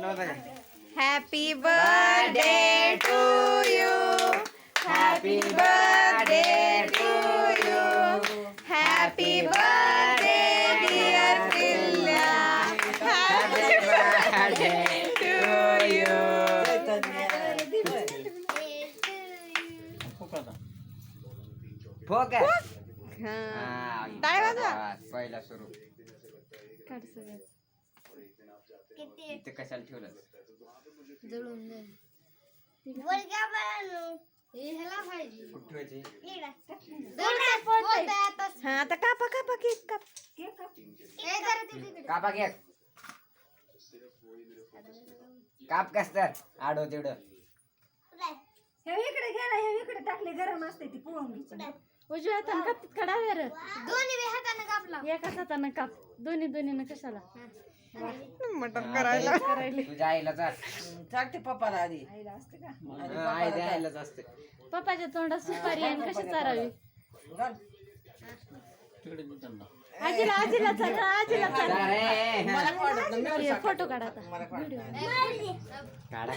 Happy birthday to you, happy birthday to you, happy birthday dear पिल्ल्या, happy birthday to you. टाळ्या वाजवा. पहिला सुरू इथे कशाला ठेवलं हा आता कापा कापा केक काप. कापा केक काप कस तर आडो तेवढं हे इकडे गेला, हे इकडे टाकले, गरम असते ती पोळून. उजव्या हाताने कापतात का डाव्या रे? दोन्ही हाताने कापला. एकाच हाताने काप, दोन्ही कशाला? मटण करायला तुझ्या आईला चालते पप्पाला आधी. आईला असते का? आईलाच असते. पप्पाच्या तोंडात सुपारी आणि कशी चारावी? आजीला आजीला चारा, आजीला चारा. अरे फोटो काढा आता. काढा